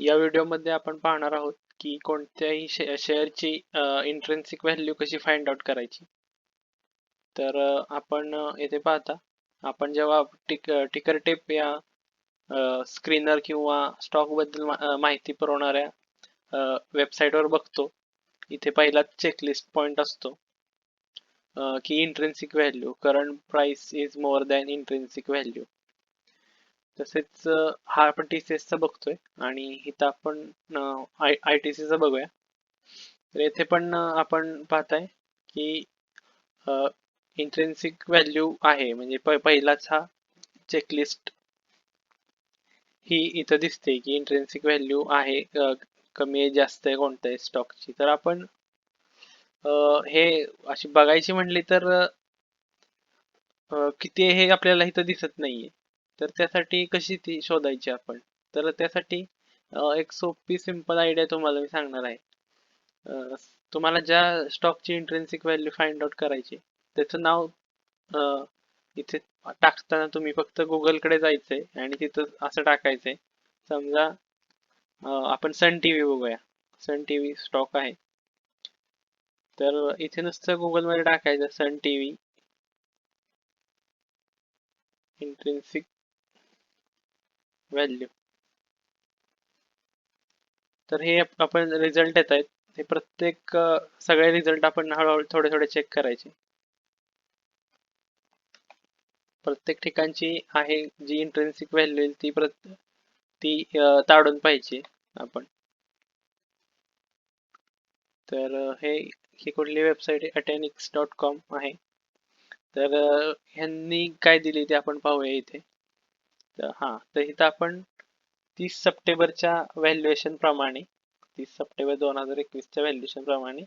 या व्हिडिओमध्ये आपण पाहणार आहोत की कोणत्याही शेअरची इंट्रिन्सिक व्हॅल्यू कशी फाइंड आउट करायची. तर आपण येथे पाहता, आपण जेव्हा टिकर टेप या स्क्रीनर किंवा स्टॉक बद्दल माहिती पुरवणाऱ्या वेबसाईटवर बघतो, इथे पहिलाच चेकलिस्ट पॉइंट असतो की intrinsic value current price is more than intrinsic value. तसेच हा आपण TCS चा बघतोय आणि इथं आपण ITC चा बघूया. तर येथे पण आपण पाहताय की इंट्रिन्सिक व्हॅल्यू आहे, म्हणजे पहिलाच हा चेकलिस्ट ही इथं दिसते की इंट्रिन्सिक व्हॅल्यू आहे, कमी आहे जास्त आहे कोणत्याही स्टॉकची. तर आपण हे अशी बघायची म्हणली तर किती हे आपल्याला इथं दिसत नाहीये. तर त्यासाठी कशी ती शोधायची आपण? तर त्यासाठी एक सोपी सिंपल आयडिया तुम्हाला मी सांगणार आहे. तुम्हाला ज्या स्टॉकची इंट्रिन्सिक व्हॅल्यू फाइंड आउट करायची त्याचं नाव इथे टाकताना तुम्ही फक्त गुगलकडे जायचंय आणि तिथं असं टाकायचंय. समजा आपण सन टीव्ही बघूया. सन टीव्ही स्टॉक आहे. तर इथे नुसतं गुगलमध्ये टाकायचं सन टीव्ही इंट्रिन्सिक व्हॅल्यू. तर हे आपण रिझल्ट येत आहेत. हे प्रत्येक सगळे रिझल्ट आपण हळूहळू थोडे थोडे चेक करायचे. प्रत्येक ठिकाणची आहे जी इंट्रिन्सिक व्हॅल्यू ती ताडून पाहिजे आपण. तर ही कुठली वेबसाईट आहे? atenics.com आहे. तर ह्यांनी काय दिली ते आपण पाहूया इथे. तर इथं आपण 30 सप्टेंबरच्या व्हॅल्युएशन प्रमाणे 30 सप्टेंबर 2021च्या व्हॅल्युएशन प्रमाणे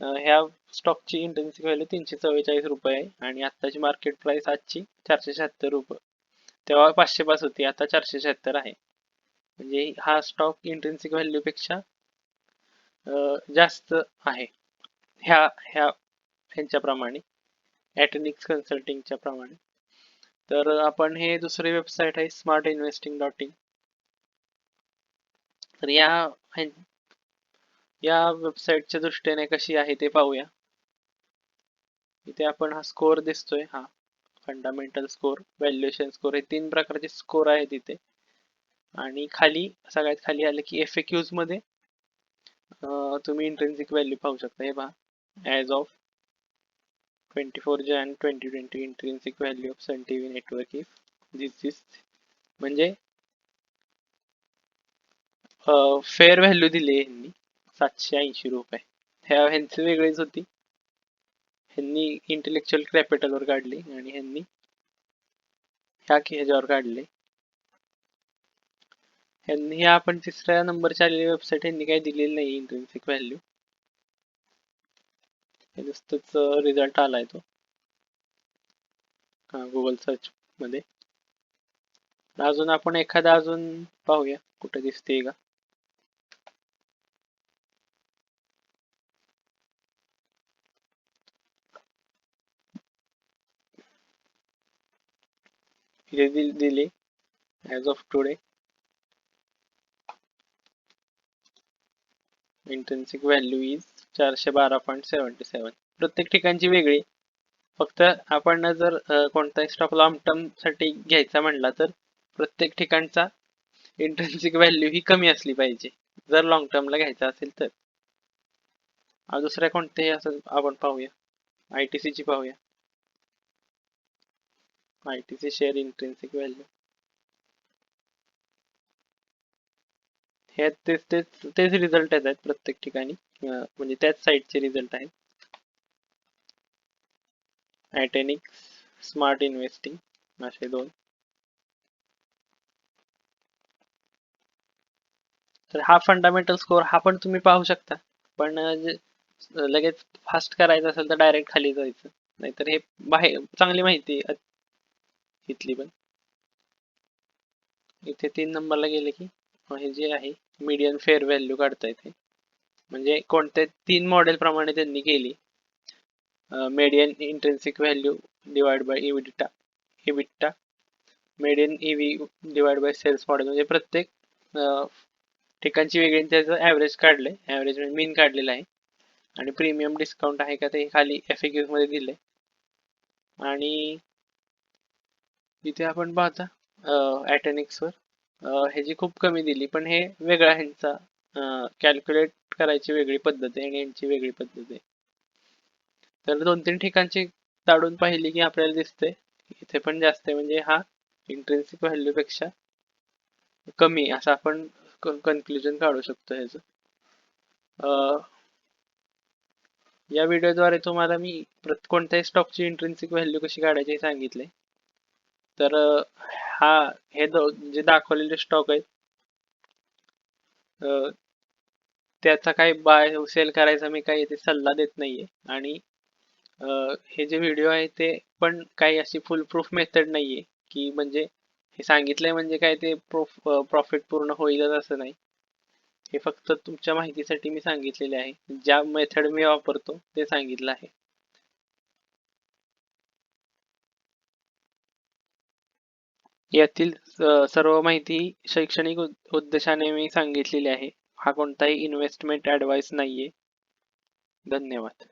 ह्या स्टॉकची इंट्रिन्सिक व्हॅल्यू 344 रुपये आहे आणि आत्ताची मार्केट प्राइस आजची 476 रुपये. तेव्हा 505 होती, आता 476 आहे. म्हणजे हा स्टॉक इंट्रिन्सिक व्हॅल्यू पेक्षा जास्त आहे ह्यांच्याप्रमाणे, ॲटनिक्स कन्सल्टिंगच्या प्रमाणे. तर आपण हे दुसरी वेबसाईट आहे smartinvesting.in. तर या वेबसाईटच्या दृष्टीने कशी आहे ते पाहूया. इथे आपण हा स्कोर दिसतोय, हा फंडामेंटल स्कोर, व्हॅल्युएशन स्कोर, हे 3 प्रकारचे स्कोर आहेत इथे. आणि खाली सगळ्यात खाली आले की FAQs मध्ये तुम्ही इंट्रिन्सिक व्हॅल्यू पाहू शकता. हे पहा, as of 24 Jan 2020 intrinsic value of Sun TV network is this. म्हणजे फेअर व्हॅल्यू दिली ह्यांनी 780 रुपये. ह्यांची वेगळीच होती. ह्यांनी इंटेलेक्च्युअल कॅपिटलवर काढली आणि ह्यांनी ह्याच्यावर काढले. ह्यांनी आपण तिसऱ्या नंबरची आलेली वेबसाईट ह्यांनी काही दिलेली नाही इंट्रिन्सिक व्हॅल्यू. नुसतंच रिझल्ट आलाय तो गुगल सर्च मध्ये. अजून आपण एखादा अजून पाहूया कुठे दिसते का. इथे दिली as of today intrinsic value is 412.77. प्रत्येक ठिकाणची वेगळी. फक्त आपण जर कोणताही स्टॉक लॉंग टर्म साठी घ्यायचा म्हणला तर प्रत्येक ठिकाणचा इंट्रिन्सिक व्हॅल्यू ही कमी असली पाहिजे जर लॉंग टर्मला घ्यायचा असेल तर. दुसऱ्या कोणत्याही असं आपण पाहूया, ITC ची पाहूया. ITC शेअर इंट्रिन्सिक व्हॅल्यू हे तेच रिझल्ट येत आहेत प्रत्येक ठिकाणी, म्हणजे त्याच साईटचे रिझल्ट आहेत. ॲटेनिक्स, स्मार्ट इन्व्हेस्टिंग असे दोन. तर हा फंडामेंटल स्कोर हा पण तुम्ही पाहू शकता, पण लगेच फास्ट करायचं असेल तर डायरेक्ट खाली जायचं, नाहीतर हे बाहेर चांगली माहिती इथली. पण इथे 3 नंबरला गेले की हे जे आहे मीडियन फेअर व्हॅल्यू काढता येते. म्हणजे कोणत्या 3 मॉडेल प्रमाणे त्यांनी केली. Median intrinsic value divide by EBITDA, median EV divide by cells model. म्हणजे प्रत्येक ठिकाणची वेगळी त्याचं ॲव्हरेज काढले, ॲव्हरेज म्हणजे मीन काढलेला आहे आणि प्रीमियम डिस्काउंट आहे का ते खाली FAQ मध्ये दिले. आणि इथे आपण पाहता ॲटेनिक्स वर ह्याची खूप कमी दिली, पण हे वेगळा ह्यांचा कॅल्क्युलेट करायची वेगळी पद्धत आहे आणि यांची वेगळी पद्धत आहे. तर 2-3 ठिकाणची काढून पाहिली की आपल्याला दिसते इथे पण जास्त आहे, म्हणजे हा इंट्रिन्सिक व्हॅल्यू पेक्षा कमी असं आपण कन्क्लुजन काढू शकतो ह्याचं. या व्हिडिओद्वारे तुम्हाला मी कोणत्याही स्टॉकची इंट्रिन्सिक व्हॅल्यू कशी काढायची हे सांगितले. तर हे जे दाखवलेले स्टॉक आहेत त्याचा काही बाय सेल करायचा मी काही इथे सल्ला देत नाहीये. आणि हे जे व्हिडिओ आहे ते पण काही अशी फुल प्रूफ मेथड नाहीये की म्हणजे हे सांगितलंय म्हणजे काय ते प्रॉफिट पूर्ण होईलच असं नाही. हे फक्त तुमच्या माहितीसाठी मी सांगितलेले आहे, ज्या मेथड मी वापरतो ते सांगितलं आहे. यातील सर्व माहिती शैक्षणिक उद्देशाने मी सांगितलेली आहे. हा कोणताही इन्व्हेस्टमेंट ऍडवाइस नाहीये. धन्यवाद.